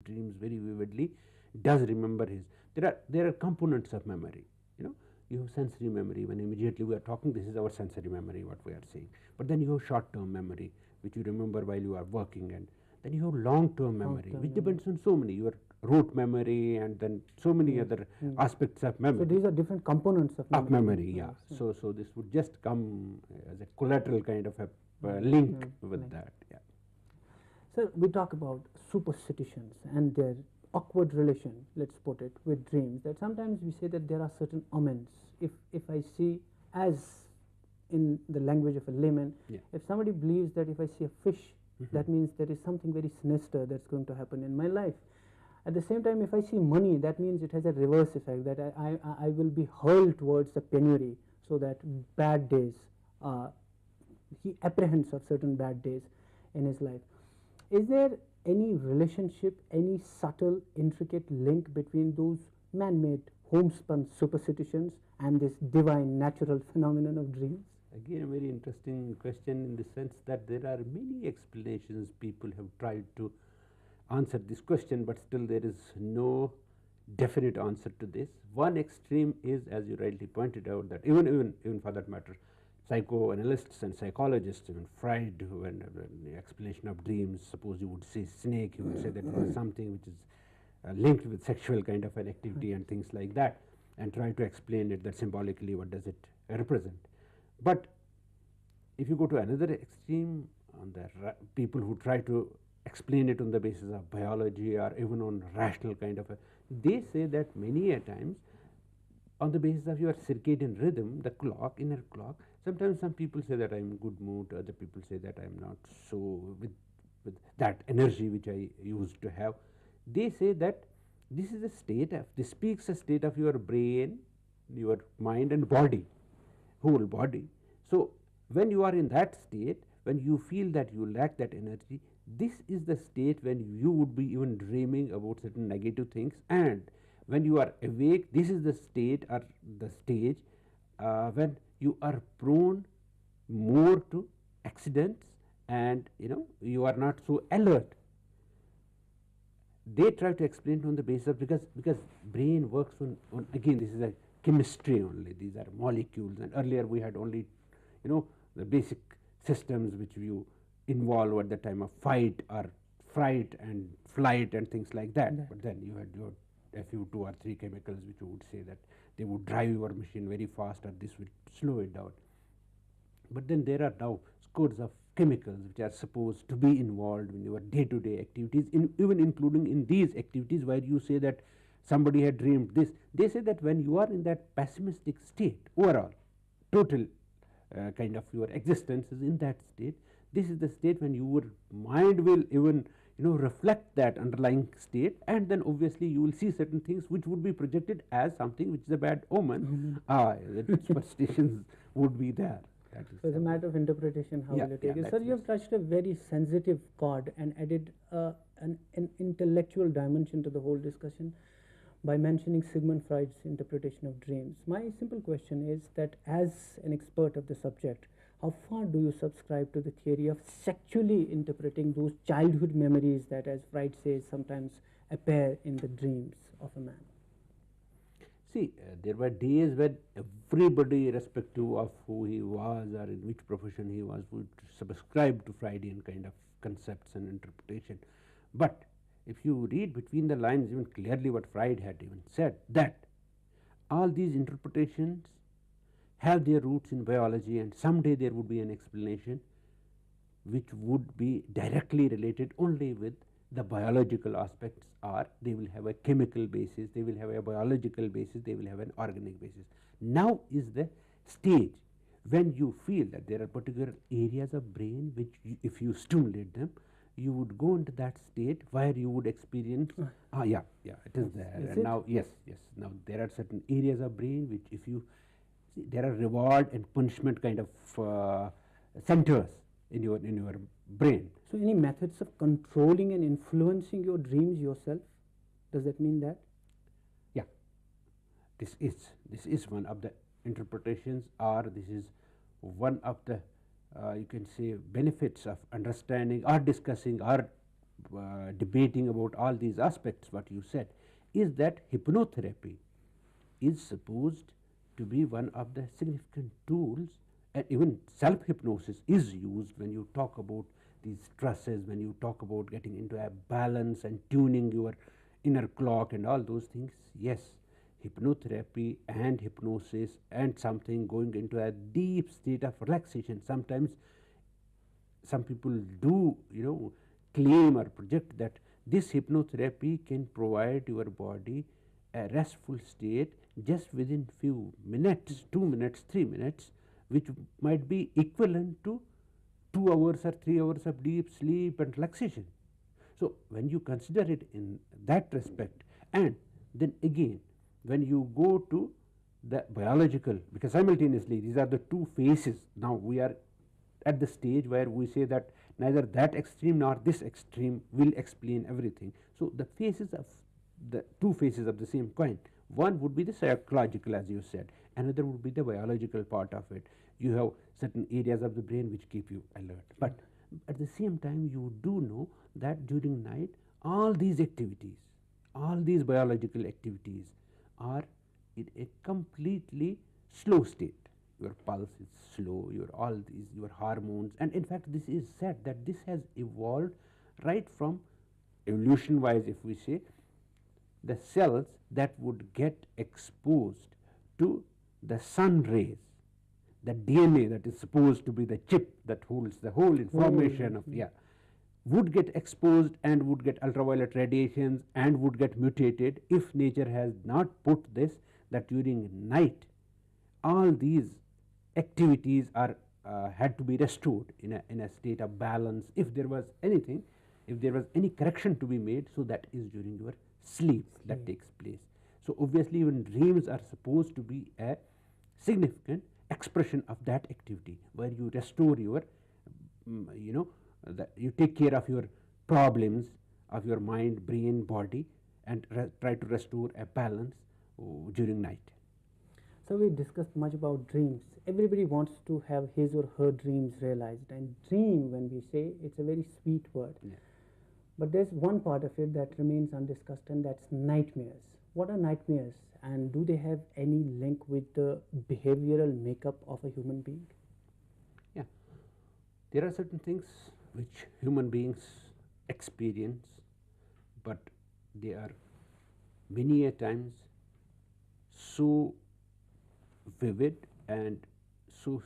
dreams very vividly does remember his. There are components of memory. You have sensory memory. When immediately we are talking, this is our sensory memory, what we are saying. But then you have short-term memory, which you remember while you are working, and then you have long-term memory, which depends on so many. Your rote memory, and then so many other aspects of memory. So these are different components of memory. Of memory, yeah. So this would just come as a collateral kind of a link with that, yeah. So we talk about superstitions and their awkward relation, let's put it, with dreams, that sometimes we say that there are certain omens. If I see, as in the language of a layman, if somebody believes that if I see a fish, that means there is something very sinister that's going to happen in my life. At the same time, if I see money, that means it has a reverse effect, that I will be hurled towards the penury, so that bad days, he apprehends of certain bad days in his life. Is there any relationship, any subtle, intricate link between those man-made, homespun superstitions and this divine, natural phenomenon of dreams? Again, a very interesting question, in the sense that there are many explanations people have tried to answer this question, but still there is no definite answer to this. One extreme is, as you rightly pointed out, that even for that matter, psychoanalysts and psychologists, even Freud, when the explanation of dreams, suppose you would say snake, he would say that it is something which is linked with sexual kind of an activity and things like that, and try to explain it, that symbolically what does it represent. But if you go to another extreme, on the people who try to explain it on the basis of biology or even on rational kind of they say that many a times on the basis of your circadian rhythm, the clock, inner clock, sometimes some people say that I am in good mood, other people say that I am not so with that energy which I used to have. They say that this is a state of, this speaks a state of your brain, your mind and body, whole body. So when you are in that state, when you feel that you lack that energy, this is the state when you would be even dreaming about certain negative things, and when you are awake, this is the state or the stage when you are prone more to accidents, and you are not so alert. They try to explain it on the basis of, because brain works on again, this is a chemistry only, these are molecules, and earlier we had only the basic systems which you involve at the time of fight or fright and flight and things like that. But then you had a few 2 or 3 chemicals which you would say that they would drive your machine very fast, or this would slow it down. But then there are now scores of chemicals which are supposed to be involved in your day-to-day activities, even including in these activities where you say that somebody had dreamed this. They say that when you are in that pessimistic state, overall, total kind of your existence is in that state, this is the state when your mind will even reflect that underlying state, and then obviously you will see certain things which would be projected as something which is a bad omen. The superstitions would be there. So it's a matter of interpretation, how will you take it. Sir, you have touched a very sensitive chord and added an intellectual dimension to the whole discussion by mentioning Sigmund Freud's interpretation of dreams. My simple question is that, as an expert of the subject, how far do you subscribe to the theory of sexually interpreting those childhood memories that, as Freud says, sometimes appear in the dreams of a man? See, there were days when everybody, irrespective of who he was or in which profession he was, would subscribe to Freudian kind of concepts and interpretation. But if you read between the lines, even clearly what Freud had even said, that all these interpretations have their roots in biology, and someday there would be an explanation which would be directly related only with the biological aspects, or they will have a chemical basis, they will have a biological basis, they will have an organic basis. Now is the stage when you feel that there are particular areas of brain which if you stimulate them, you would go into that state where you would experience, it is there. Is and it? Now, yes, now there are certain areas of brain which if you see, there are reward and punishment kind of centers in your brain. So any methods of controlling and influencing your dreams yourself? Does that mean that? Yeah, this is one of the interpretations, or this is one of the you can say benefits of understanding or discussing or debating about all these aspects, what you said, is that hypnotherapy is supposed to be one of the significant tools, and even self hypnosis is used when you talk about these stresses, when you talk about getting into a balance and tuning your inner clock and all those things. Yes, hypnotherapy and hypnosis and something going into a deep state of relaxation. Sometimes some people do, claim or project that this hypnotherapy can provide your body a restful state just within few minutes, 2 minutes, 3 minutes, which might be equivalent to 2 hours or 3 hours of deep sleep and relaxation. So when you consider it in that respect, and then again when you go to the biological, because simultaneously these are the two phases. Now we are at the stage where we say that neither that extreme nor this extreme will explain everything. So the phases of the two faces of the same coin, one would be the psychological, as you said, another would be the biological part of it. You have certain areas of the brain which keep you alert, but at the same time you do know that during night all these activities, all these biological activities are in a completely slow state. Your pulse is slow, your all these, your hormones, and in fact this is said that this has evolved right from evolution wise, if we say, the cells that would get exposed to the sun rays, the DNA that is supposed to be the chip that holds the whole information of, would get exposed and would get ultraviolet radiations and would get mutated if nature has not put this, that during night all these activities are had to be restored in a state of balance. If there was anything, if there was any correction to be made, so that is during your sleep that takes place. So obviously even dreams are supposed to be a significant expression of that activity, where you restore your, you take care of your problems of your mind, brain, body, and try to restore a balance during night. So we discussed much about dreams. Everybody wants to have his or her dreams realized, and dream, when we say, it's a very sweet word. Yeah. But there's one part of it that remains undiscussed, and that's nightmares. What are nightmares, and do they have any link with the behavioral makeup of a human being? Yeah, there are certain things which human beings experience, but they are many a times so vivid and so